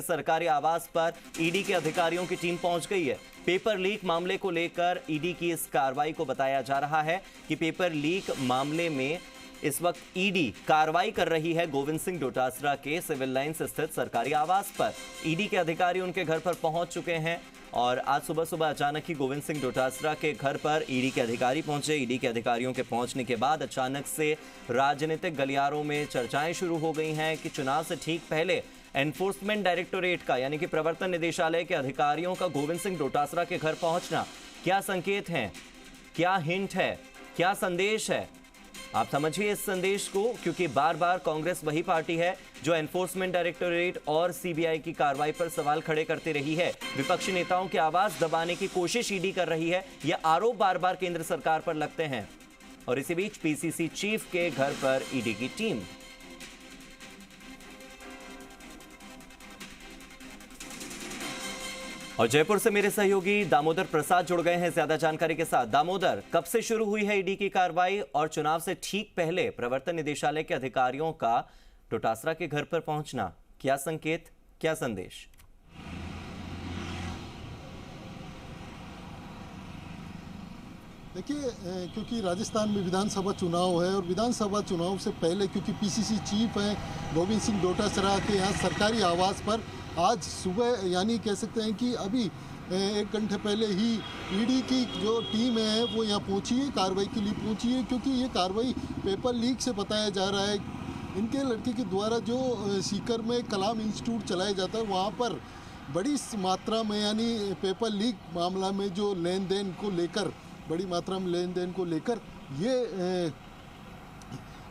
सरकारी आवास पर ईडी के अधिकारियों की टीम पहुंच गई है। पेपर लीक मामले को लेकर ईडी की इस कार्रवाई को बताया जा रहा है कि पेपर लीक मामले में इस वक्त ईडी कार्रवाई कर रही है गोविंद सिंह डोटासरा के सिविल लाइंस स्थित सरकारी आवास पर। ईडी के अधिकारी उनके घर पर पहुंच चुके हैं और आज सुबह सुबह अचानक ही गोविंद सिंह डोटासरा के घर पर ईडी के अधिकारी पहुंचे। ईडी के अधिकारियों के पहुंचने के बाद अचानक से राजनीतिक गलियारों में चर्चाएं शुरू हो गई हैं कि चुनाव से ठीक पहले एनफोर्समेंट डायरेक्टोरेट का यानी कि प्रवर्तन निदेशालय के अधिकारियों का गोविंद सिंह डोटासरा के घर पहुंचना क्या संकेत है, क्या हिंट है, क्या संदेश है? आप समझिए इस संदेश को, क्योंकि बार बार कांग्रेस वही पार्टी है जो एनफोर्समेंट डायरेक्टोरेट और सीबीआई की कार्रवाई पर सवाल खड़े करती रही है। विपक्षी नेताओं की आवाज दबाने की कोशिश ईडी कर रही है। यह आरोप बार बार केंद्र सरकार पर लगते हैं और इसी बीच पीसीसी चीफ के घर पर ईडी की टीम। और जयपुर से मेरे सहयोगी दामोदर प्रसाद जुड़ गए हैं ज्यादा जानकारी के साथ। दामोदर, कब से शुरू हुई है ईडी की कार्रवाई और चुनाव से ठीक पहले प्रवर्तन निदेशालय के अधिकारियों का डोटासरा के घर पर पहुंचना, क्या संकेत, क्या संदेश? देखिए, क्योंकि राजस्थान में विधानसभा चुनाव है और विधानसभा चुनाव से पहले क्योंकि पीसीसी चीफ हैं गोविंद सिंह डोटासरा के यहाँ सरकारी आवास पर आज सुबह यानी कह सकते हैं कि अभी 1 घंटे पहले ही ईडी की जो टीम है वो यहाँ पहुँची है, कार्रवाई के लिए पहुँची है। क्योंकि ये कार्रवाई पेपर लीक से बताया जा रहा है। इनके लड़के के द्वारा जो सीकर में कलाम इंस्टीट्यूट चलाया जाता है वहाँ पर बड़ी मात्रा में यानी पेपर लीक मामला में जो लेन देन को लेकर बड़ी मात्रा में लेन देन को लेकर ये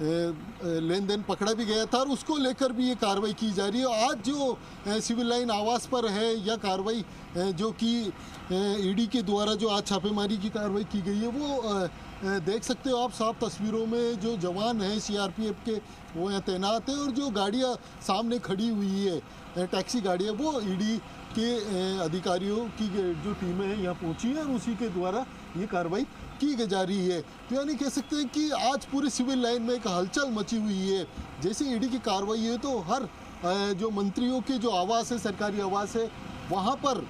लेन देन पकड़ा भी गया था और उसको लेकर भी ये कार्रवाई की जा रही है। आज जो सिविल लाइन आवास पर है यह कार्रवाई जो कि ईडी के द्वारा जो आज छापेमारी की कार्रवाई की गई है वो देख सकते हो आप साफ तस्वीरों में। जो जवान हैं सीआरपीएफ के वो यहाँ तैनात है और जो गाड़ियाँ सामने खड़ी हुई है टैक्सी गाड़ियाँ वो ईडी के अधिकारियों की जो टीमें हैं यहाँ पहुँची है और उसी के द्वारा ये कार्रवाई की जा रही है। तो यानी कह सकते हैं कि आज पूरे सिविल लाइन में एक हलचल मची हुई है। जैसे ईडी की कार्रवाई है तो हर जो मंत्रियों के जो आवास है, सरकारी आवास है, वहाँ पर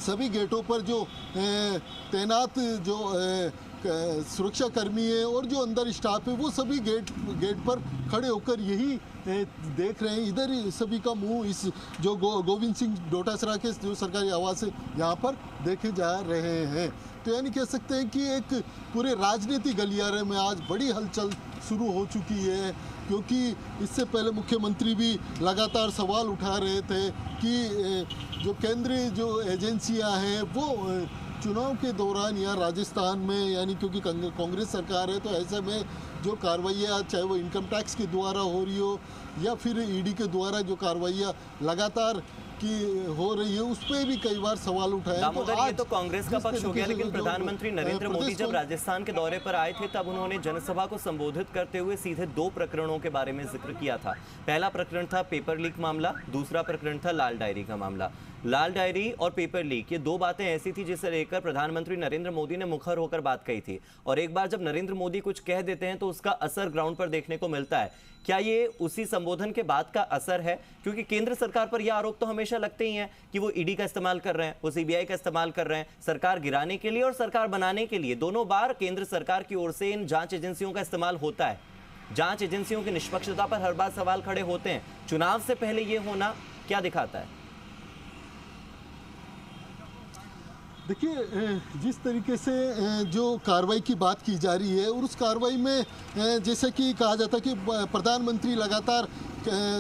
सभी गेटों पर जो तैनात जो सुरक्षा कर्मी है और जो अंदर स्टाफ है वो सभी गेट पर खड़े होकर यही देख रहे हैं। इधर ही सभी का मुंह इस जो गोविंद सिंह डोटासरा के जो सरकारी आवास है यहाँ पर देखे जा रहे हैं। तो यानी कह सकते हैं कि एक पूरे राजनीतिक गलियारे में आज बड़ी हलचल शुरू हो चुकी है। क्योंकि इससे पहले मुख्यमंत्री भी लगातार सवाल उठा रहे थे कि जो केंद्रीय जो एजेंसियां हैं वो चुनाव के दौरान या राजस्थान में यानी क्योंकि कांग्रेस सरकार है तो ऐसे में जो कार्रवाइयाँ चाहे वो इनकम टैक्स के द्वारा हो रही हो या फिर ईडी के द्वारा जो कार्रवाइयाँ लगातार की हो रही है उस पर भी कई बार सवाल उठाए। दामोदर, ये तो कांग्रेस का पक्ष हो गया, लेकिन प्रधानमंत्री नरेंद्र मोदी जब राजस्थान के दौरे पर आए थे तब उन्होंने जनसभा को संबोधित करते हुए सीधे 2 प्रकरणों के बारे में जिक्र किया था। पहला प्रकरण था पेपर लीक मामला, दूसरा प्रकरण था लाल डायरी का मामला। लाल डायरी और पेपर लीक, ये 2 बातें ऐसी थी जिसे लेकर प्रधानमंत्री नरेंद्र मोदी ने मुखर होकर बात कही थी। और एक बार जब नरेंद्र मोदी कुछ कह देते हैं तो उसका असर ग्राउंड पर देखने को मिलता है। क्या ये उसी संबोधन के बाद का असर है? क्योंकि केंद्र सरकार पर यह आरोप तो हमेशा लगते ही हैं कि वो ईडी का इस्तेमाल कर रहे हैं, वो सीबीआई का इस्तेमाल कर रहे हैं सरकार गिराने के लिए और सरकार बनाने के लिए। दोनों बार केंद्र सरकार की ओर से इन जांच एजेंसियों का इस्तेमाल होता है। जांच एजेंसियों की निष्पक्षता पर हर बार सवाल खड़े होते हैं। चुनाव से पहले ये होना क्या दिखाता है? देखिए, जिस तरीके से जो कार्रवाई की बात की जा रही है और उस कार्रवाई में जैसे कि कहा जाता है कि प्रधानमंत्री लगातार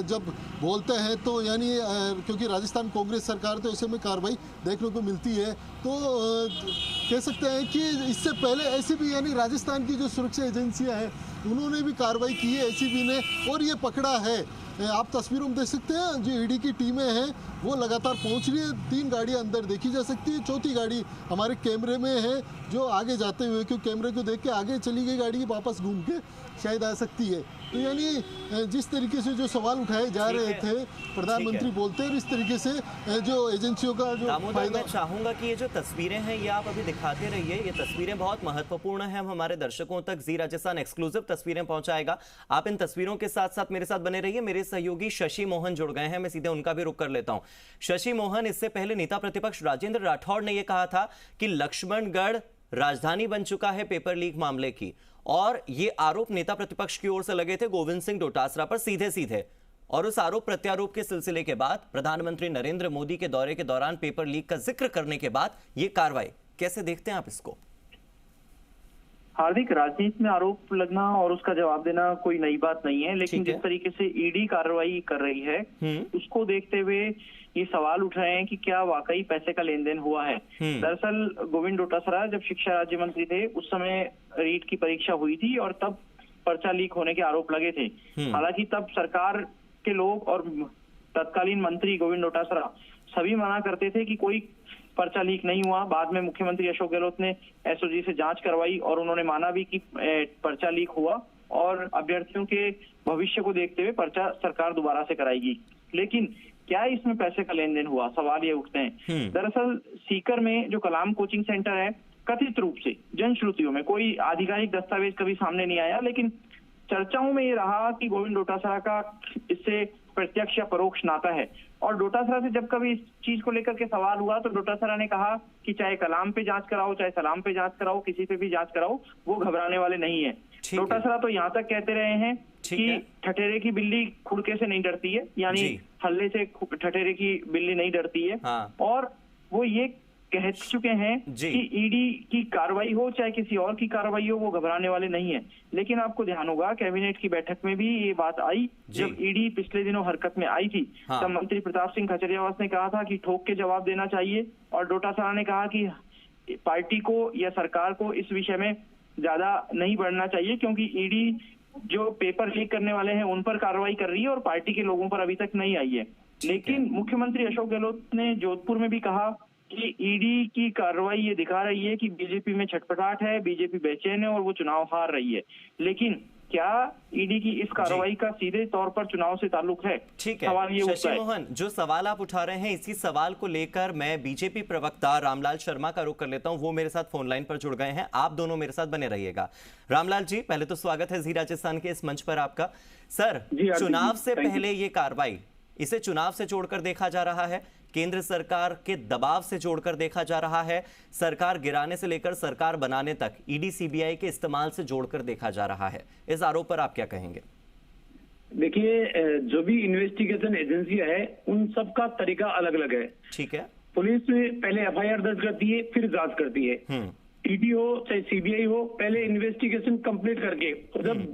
जब बोलते हैं तो यानी क्योंकि राजस्थान कांग्रेस सरकार तो ऐसे में कार्रवाई देखने को मिलती है। तो कह सकते हैं कि इससे पहले ऐसी भी यानी राजस्थान की जो सुरक्षा एजेंसियां हैं उन्होंने भी कार्रवाई की है एसीबी ने और ये पकड़ा है। आप तस्वीरों में देख सकते हैं जो ईडी की टीमें हैं वो लगातार पहुंच रही है। 3 गाड़ियां अंदर देखी जा सकती है, 4थी गाड़ी हमारे कैमरे में है जो आगे जाते हुए क्योंकि कैमरे को देख के आगे चली गई गाड़ी वापस घूम के शायद आ सकती है। तो यानी जिस तरीके से जो सवाल उठाए जा रहे थे, प्रधानमंत्री बोलते हैं और इस तरीके से जो एजेंसियों का जो फायदा। मैं चाहूंगा कि ये जो तस्वीरें हैं ये आप अभी दिखाते रहिए, ये तस्वीरें बहुत महत्वपूर्ण हैं, हम हमारे दर्शकों तक जी राजस्थान एक्सक्लूसिव तस्वीरें पहुंचाएगा। आप इन तस्वीरों के साथ साथ मेरे साथ बने रहिए। मेरे सहयोगी शशि मोहन जुड़ गए हैं, मैं सीधे उनका भी रुख कर लेता हूं। शशि मोहन, इससे पहले नेता प्रतिपक्ष राजेंद्र राठौड़ ने यह कहा था कि लक्ष्मणगढ़ राजधानी बन चुका है पेपर लीक मामले की, और ये आरोप नेता प्रतिपक्ष की ओर से लगे थे गोविंद सिंह डोटासरा पर सीधे सीधे। और उस आरोप प्रत्यारोप के सिलसिले के बाद प्रधानमंत्री नरेंद्र मोदी के दौरे के दौरान पेपर लीक का जिक्र करने के बाद ये कार्रवाई, कैसे देखते हैं आप इसको? हार्दिक, राजनीति में आरोप लगना और उसका जवाब देना कोई नई बात नहीं है, लेकिन जिस तरीके से ईडी कार्रवाई कर रही है उसको देखते हुए ये सवाल उठ रहे हैं कि क्या वाकई पैसे का लेन देन हुआ है। दरअसल गोविंद डोटासरा जब शिक्षा राज्य मंत्री थे उस समय रीट की परीक्षा हुई थी और तब पर्चा लीक होने के आरोप लगे थे। हालांकि तब सरकार के लोग और तत्कालीन मंत्री गोविंद डोटासरा सभी मना करते थे कि कोई पर्चा लीक नहीं हुआ। बाद में मुख्यमंत्री अशोक गहलोत ने एसओजी से जांच करवाई और उन्होंने माना भी कि पर्चा लीक हुआ और अभ्यर्थियों के भविष्य को देखते हुए पर्चा सरकार दोबारा से कराएगी। लेकिन क्या इसमें पैसे का लेन देन हुआ, सवाल ये उठते हैं। दरअसल सीकर में जो कलाम कोचिंग सेंटर है, कथित रूप से जनश्रुतियों में, कोई आधिकारिक दस्तावेज कभी सामने नहीं आया, लेकिन चर्चाओं में ये रहा कि गोविंद डोटासरा का इससे प्रत्यक्ष या परोक्ष नाता है। और डोटासरा से जब कभी इस चीज को लेकर के सवाल हुआ तो डोटासरा ने कहा कि चाहे कलाम पे जांच कराओ, चाहे सलाम पे जांच कराओ, किसी पे भी जांच कराओ, वो घबराने वाले नहीं है। डोटासरा तो यहाँ तक कहते रहे हैं कि ठठेरे की बिल्ली खुड़के से नहीं डरती है, यानी हल्ले से ठठेरे की बिल्ली नहीं डरती है। और वो ये कह चुके हैं कि ईडी की कार्रवाई हो चाहे किसी और की कार्रवाई हो, वो घबराने वाले नहीं है। लेकिन आपको ध्यान होगा कैबिनेट की बैठक में भी ये बात आई, जब ईडी पिछले दिनों हरकत में आई थी तब मंत्री प्रताप सिंह खचरियावास ने कहा था कि ठोक के जवाब देना चाहिए, और डोटासरा ने कहा कि पार्टी को या सरकार को इस विषय में ज्यादा नहीं बढ़ना चाहिए, क्योंकि ईडी जो पेपर लीक करने वाले हैं उन पर कार्रवाई कर रही है और पार्टी के लोगों पर अभी तक नहीं आई है। लेकिन मुख्यमंत्री अशोक गहलोत ने जोधपुर में भी कहा कि ईडी की कार्रवाई ये दिखा रही है कि बीजेपी में छटपटाहट है, बीजेपी बेचैन है और वो चुनाव हार रही है। लेकिन क्या ईडी की इस कार्रवाई का सीधे तौर पर चुनाव से ताल्लुक है? ठीक है शशि मोहन, जो सवाल आप उठा रहे हैं इसी सवाल को लेकर मैं बीजेपी प्रवक्ता रामलाल शर्मा का रुख कर लेता हूं। वो मेरे साथ फोन लाइन पर जुड़ गए हैं, आप दोनों मेरे साथ बने रहिएगा। रामलाल जी, पहले तो स्वागत है जी राजस्थान के इस मंच पर आपका। सर, चुनाव से पहले ये कार्रवाई, इसे चुनाव से जोड़कर देखा जा रहा है, केंद्र सरकार के दबाव से जोड़कर देखा जा रहा है, सरकार गिराने से लेकर सरकार बनाने तक ईडी सीबीआई के इस्तेमाल से जोड़कर देखा जा रहा है। इस आरोप पर आप क्या कहेंगे? देखिए, जो भी इन्वेस्टिगेशन एजेंसी है उन सब का तरीका अलग अलग है। ठीक है, पुलिस पहले एफआईआर दर्ज करती है, फिर जांच करती है। ईडी हो चाहे सीबीआई हो, पहले इन्वेस्टिगेशन कंप्लीट करके जब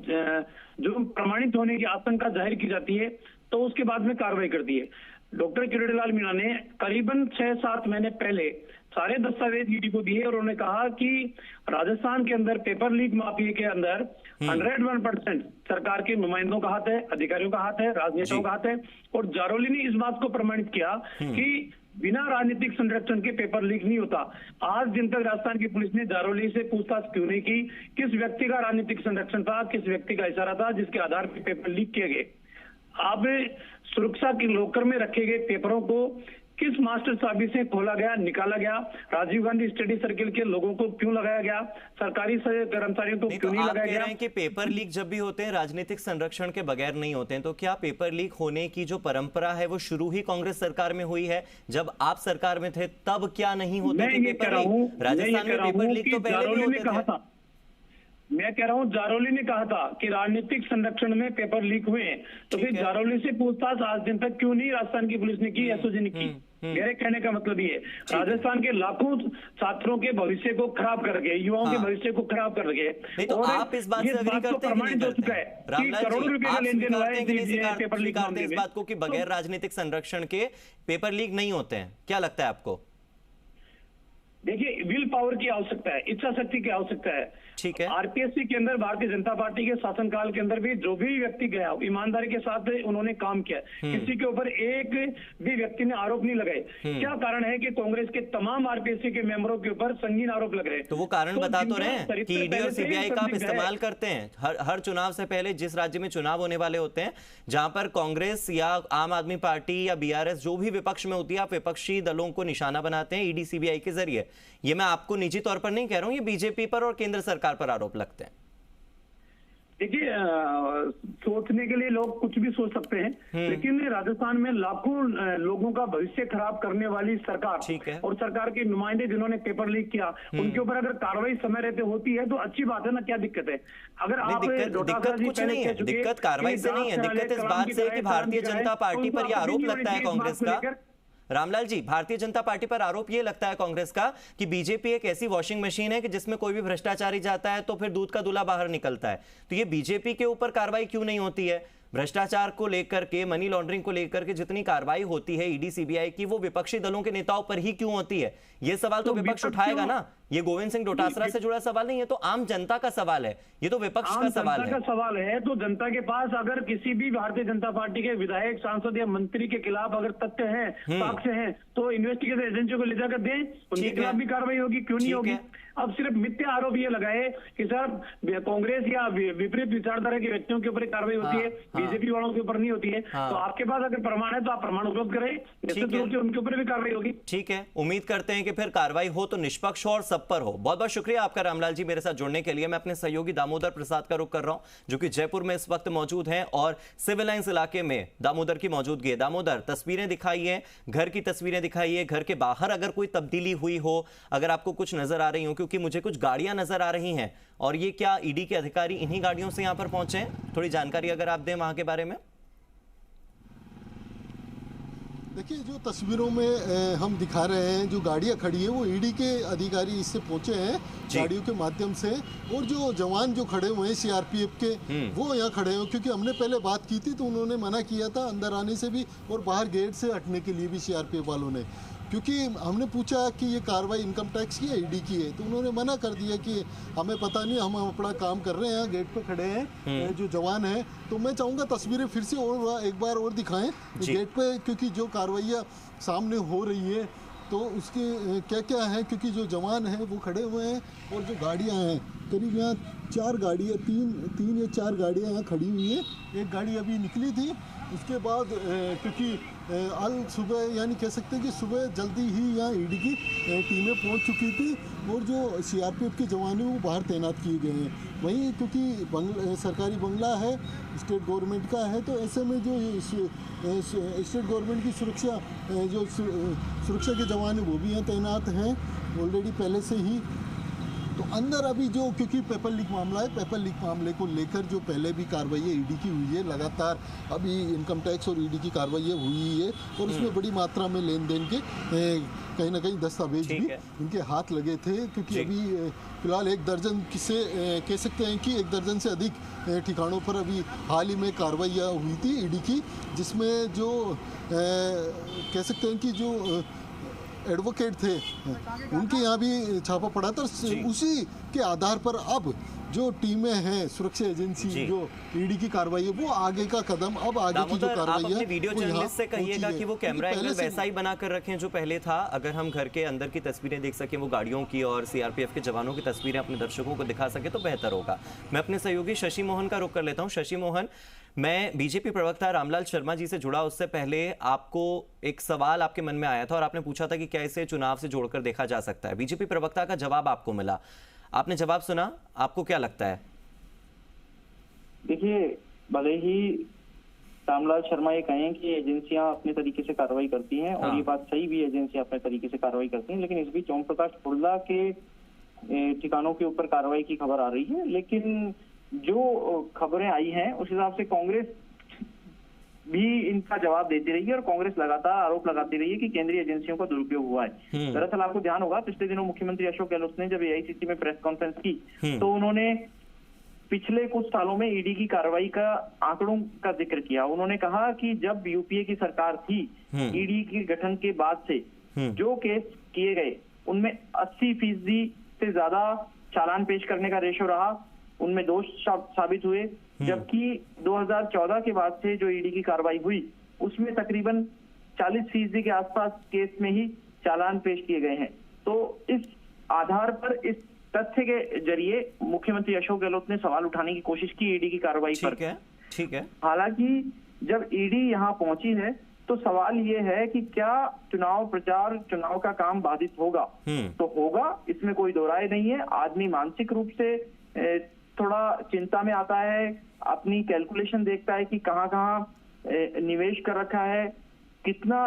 जो प्रमाणित होने की आशंका जाहिर की जाती है तो उसके बाद में कार्रवाई करती है। डॉक्टर किरोड़ीलाल मीणा ने करीबन 6-7 महीने पहले सारे दस्तावेज ईडी को दिए और उन्होंने कहा कि राजस्थान के अंदर पेपर लीक माफिया के अंदर 101% सरकार के नुमाइंदों का हाथ है, अधिकारियों का हाथ है, राजनेताओं का हाथ है। और जारोली ने इस बात को प्रमाणित किया कि बिना राजनीतिक संरक्षण के पेपर लीक नहीं होता। आज दिन तक राजस्थान की पुलिस ने जारोली से पूछताछ क्यों नहीं की? किस व्यक्ति का राजनीतिक संरक्षण था, किस व्यक्ति का इशारा था जिसके आधार पर पेपर लीक किए गए? अब सुरक्षा के लॉकर में रखे गए पेपरों को किस मास्टर चाबी से खोला गया, निकाला गया? राजीव गांधी स्टडी सर्किल के लोगों को क्यों लगाया गया? सरकारी कर्मचारियों को क्यों नहीं लगाया गया? कह रहे हैं कि पेपर लीक जब भी होते हैं राजनीतिक संरक्षण के बगैर नहीं होते हैं, तो क्या पेपर लीक होने की जो परंपरा है वो शुरू ही कांग्रेस सरकार में हुई है? जब आप सरकार में थे तब क्या नहीं होते थे पेपर लीक? राजस्थान में पेपर लीक तो पहले भी होते थे। मैं कह रहा हूँ जारोली ने कहा था कि राजनीतिक संरक्षण में पेपर लीक हुए हैं, तो फिर जारोली से पूछताछ आज दिन तक क्यों नहीं राजस्थान की पुलिस ने की, एसओजी ने की? मेरे कहने का मतलब ये, राजस्थान के लाखों छात्रों के भविष्य को खराब कर गए, युवाओं के भविष्य को खराब कर गए। तो आप इस बात से एग्री करते हैं प्रमाणित हो चुका है कि करोड़ों रुपए का लेन देन हुआ है पेपर लीक मामले में। इस बात को कि बगैर राजनीतिक संरक्षण के पेपर लीक नहीं होते हैं, क्या लगता है आपको? देखिए, विल पावर की आवश्यकता है, इच्छा शक्ति की आवश्यकता है। ठीक है। आरपीएससी के अंदर भारतीय जनता पार्टी के शासनकाल के अंदर भी जो भी व्यक्ति गया ईमानदारी के साथ उन्होंने काम किया, किसी के ऊपर एक भी व्यक्ति ने आरोप नहीं लगाए। क्या कारण है कि कांग्रेस के तमाम आरपीएससी के मेंबरों के ऊपर संगीन आरोप लग रहे हैं? तो वो कारण बता तो रहे हैं कि ईडी और सीबीआई का आप इस्तेमाल करते हैं हर चुनाव से पहले। जिस राज्य में चुनाव होने वाले होते हैं, जहां पर कांग्रेस या आम आदमी पार्टी या बीआरएस जो भी विपक्ष में होती है, आप विपक्षी दलों को निशाना बनाते हैं ईडी सीबीआई के जरिए। ये मैं आपको निजी तौर पर नहीं कह रहा हूं, ये बीजेपी पर और केंद्र सरकार पर आरोप लगते हैं। देखिए, सोचने के लिए लोग कुछ भी सोच सकते हैं, लेकिन राजस्थान में लाखों लोगों का भविष्य खराब करने वाली सरकार और सरकार के नुमाइंदे जिन्होंने पेपर लीक किया, उनके ऊपर अगर कार्रवाई समय रहते होती है तो अच्छी बात है ना, क्या दिक्कत है? अगर आप दिक्कत कुछ नहीं है, दिक्कत कार्रवाई से नहीं है, दिक्कत इस बात से है कि भारतीय जनता पार्टी पर यह आरोप लगता है कांग्रेस का। रामलाल जी, भारतीय जनता पार्टी पर आरोप यह लगता है कांग्रेस का कि बीजेपी एक ऐसी वॉशिंग मशीन है कि जिसमें कोई भी भ्रष्टाचारी जाता है तो फिर दूध का दूल्हा बाहर निकलता है। तो ये बीजेपी के ऊपर कार्रवाई क्यों नहीं होती है? भ्रष्टाचार को लेकर के, मनी लॉन्ड्रिंग को लेकर के जितनी कार्रवाई होती है ईडी सीबीआई की, वो विपक्षी दलों के नेताओं पर ही क्यों होती है? ये सवाल तो विपक्ष उठाएगा ना। ये गोविंद सिंह डोटासरा से जुड़ा सवाल नहीं है, तो आम जनता का सवाल है, ये तो विपक्ष का सवाल है। सवाल है तो जनता के पास अगर किसी भी भारतीय जनता पार्टी के विधायक, सांसद या मंत्री के खिलाफ अगर तत्य हैं, साक्ष्य हैं, तो इन्वेस्टिगेशन एजेंसियों को ले जाकर दें, उनके खिलाफ भी कार्रवाई होगी, क्यों नहीं होगी? अब सिर्फ मिथ्या आरोप ये लगाए कि सर कांग्रेस या विपरीत विचारधारा के व्यक्तियों के ऊपर कार्रवाई होती है, बीजेपी वालों के ऊपर नहीं होती है। तो आपके पास अगर प्रमाण है तो आप प्रमाण उपलब्ध करें, निश्चित रूप से उनके ऊपर भी कार्रवाई होगी। ठीक है, उम्मीद करते हैं कि फिर कार्रवाई हो तो निष्पक्ष हो और सब पर हो। बहुत बहुत शुक्रिया आपका रामलाल जी मेरे साथ जुड़ने के लिए। मैं अपने सहयोगी दामोदर प्रसाद का रुख कर रहा हूं, जो कि जयपुर में इस वक्त मौजूद हैं और सिविल लाइंस इलाके में दामोदर की मौजूदगी है। दामोदर, तस्वीरें दिखाइए, घर की तस्वीरें दिखाइए, घर के बाहर अगर कोई तब्दीली हुई हो, अगर आपको कुछ नजर आ रही हो, क्योंकि मुझे कुछ गाड़ियां नजर आ रही हैं। और ये क्या ईडी के अधिकारी इन्हीं गाड़ियों से यहां पर पहुंचे हैं? थोड़ी जानकारी अगर आप दें वहां के बारे में। देखिए, जो तस्वीरों में हम दिखा रहे हैं, जो गाड़ियां खड़ी है वो ईडी के अधिकारी इससे पहुंचे हैं गाड़ियों के माध्यम से। और जो जवान जो खड़े हुए हैं सीआरपीएफ के, वो यहाँ खड़े हैं, क्योंकि हमने पहले बात की थी तो उन्होंने मना किया था अंदर आने से भी और बाहर गेट से हटने के लिए भी सीआरपीएफ वालों ने। क्योंकि हमने पूछा कि ये कार्रवाई इनकम टैक्स की है, ईडी की है, तो उन्होंने मना कर दिया कि हमें पता नहीं, हम अपना काम कर रहे हैं। गेट पे खड़े हैं जो जवान हैं। तो मैं चाहूँगा तस्वीरें फिर से और एक बार और दिखाएं गेट पे, क्योंकि जो कार्रवाइयाँ सामने हो रही है तो उसके क्या क्या है, क्योंकि जो जवान हैं वो खड़े हुए हैं और जो गाड़ियाँ हैं, करीब यहाँ 4 गाड़ियाँ, तीन या 4 गाड़ियाँ यहाँ खड़ी हुई हैं। एक गाड़ी अभी निकली थी, उसके बाद क्योंकि आज सुबह, यानी कह सकते हैं कि सुबह जल्दी ही यहाँ ईडी की टीमें पहुँच चुकी थी और जो सीआरपीएफ के जवान हैं वो बाहर तैनात किए गए हैं। वहीं क्योंकि सरकारी बंगला है, स्टेट गवर्नमेंट का है, तो ऐसे में जो स्टेट गवर्नमेंट की सुरक्षा, जो सुरक्षा के जवान हैं वो भी यहाँ तैनात हैं ऑलरेडी पहले से ही। तो अंदर अभी जो, क्योंकि पेपर लीक मामला है, पेपर लीक मामले को लेकर जो पहले भी कार्रवाई ईडी की हुई है, लगातार अभी इनकम टैक्स और ईडी की कार्रवाई हुई है और उसमें बड़ी मात्रा में लेन देन के कहीं ना कहीं दस्तावेज भी इनके हाथ लगे थे। क्योंकि अभी फिलहाल 1 दर्जन से कह सकते हैं कि 1 दर्जन से अधिक ठिकानों पर अभी हाल ही में कार्रवाई हुई थी ईडी की, जिसमें जो कह सकते हैं कि जो एडवोकेट थे उनके यहाँ भी छापा पड़ा था। उसी के आधार पर अब जो टीमें हैं, सुरक्षा एजेंसी, जो ईडी की कार्रवाई है, वो आगे का कदम, अब आगे की जो कार्रवाई है, वीडियो जर्नलिस्ट से कहिएगा कि वो कैमरा एंगल वैसा ही बना कर रखें जो पहले था। अगर हम घर के अंदर की तस्वीरें देख सकें, वो गाड़ियों की और सीआरपीएफ के जवानों की तस्वीरें अपने दर्शकों को दिखा सके तो बेहतर होगा। मैं अपने सहयोगी शशि मोहन का रुख कर लेता हूँ। शशि मोहन, मैं बीजेपी प्रवक्ता रामलाल शर्मा जी से जुड़ा, उससे पहले आपको एक सवाल आपके मन में आया था और आपने पूछा था कि क्या इसे चुनाव से जोड़कर देखा जा सकता है। बीजेपी प्रवक्ता का जवाब आपको मिला, आपने जवाब सुना, आपको क्या लगता है? देखिए, भले ही रामलाल शर्मा ये कहें कि एजेंसियां अपने तरीके से कार्रवाई करती हैं और ये बात सही भी, एजेंसियां अपने तरीके से कार्रवाई करती हैं, लेकिन इस बीच ओम प्रकाश हुड्डा के ठिकानों के ऊपर कार्रवाई की खबर आ रही है। लेकिन जो खबरें आई हैं उस हिसाब से कांग्रेस भी इनका जवाब देती रही है और कांग्रेस लगातार आरोप लगाती रही है कि केंद्रीय एजेंसियों का दुरुपयोग हुआ है। दरअसल आपको ध्यान होगा, पिछले दिनों मुख्यमंत्री अशोक गहलोत ने जब एआईसीसी में प्रेस कॉन्फ्रेंस की तो उन्होंने पिछले कुछ सालों में ईडी की कार्रवाई का आंकड़ों का जिक्र किया। उन्होंने कहा कि जब यूपीए की सरकार थी, ईडी के गठन के बाद से जो केस किए गए उनमें 80% से ज्यादा चालान पेश करने का रेशो रहा, उनमें दोष साबित हुए। जबकि 2014 के बाद से जो ईडी की कार्रवाई हुई उसमें तकरीबन 40% के आसपास केस में ही चालान पेश किए गए हैं। तो इस आधार पर, इस तथ्य के जरिए मुख्यमंत्री अशोक गहलोत ने सवाल उठाने की कोशिश की ईडी की कार्रवाई पर। ठीक है। हालांकि जब ईडी यहां पहुंची है तो सवाल ये है कि क्या चुनाव प्रचार, चुनाव का काम बाधित होगा? तो होगा, इसमें कोई दो राय नहीं है। आदमी मानसिक रूप से थोड़ा चिंता में आता है, अपनी कैलकुलेशन देखता है कि कहां कहां निवेश कर रखा है, कितना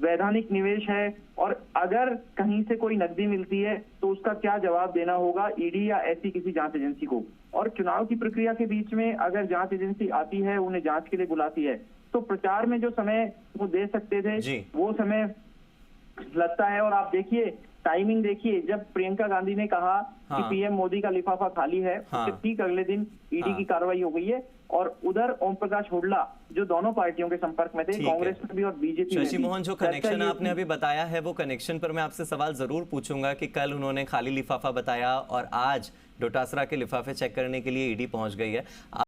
वैधानिक निवेश है, और अगर कहीं से कोई नकदी मिलती है तो उसका क्या जवाब देना होगा ईडी या ऐसी किसी जांच एजेंसी को। और चुनाव की प्रक्रिया के बीच में अगर जांच एजेंसी आती है, उन्हें जांच के लिए बुलाती है, तो प्रचार में जो समय वो दे सकते थे वो समय लगता है। और आप देखिए, टाइमिंग देखिए, जब प्रियंका गांधी ने कहा कि पीएम मोदी का लिफाफा खाली है, उसके ठीक अगले दिन ईडी की कार्रवाई हो गई है। और उधर ओम प्रकाश हुड्डा जो दोनों पार्टियों के संपर्क में थे, कांग्रेस में भी और बीजेपी में भी। शशि मोहन, जो कनेक्शन आपने अभी बताया है वो कनेक्शन पर मैं आपसे सवाल जरूर पूछूंगा कि कल उन्होंने खाली लिफाफा बताया और आज डोटासरा के लिफाफे चेक करने के लिए ईडी पहुंच गई है।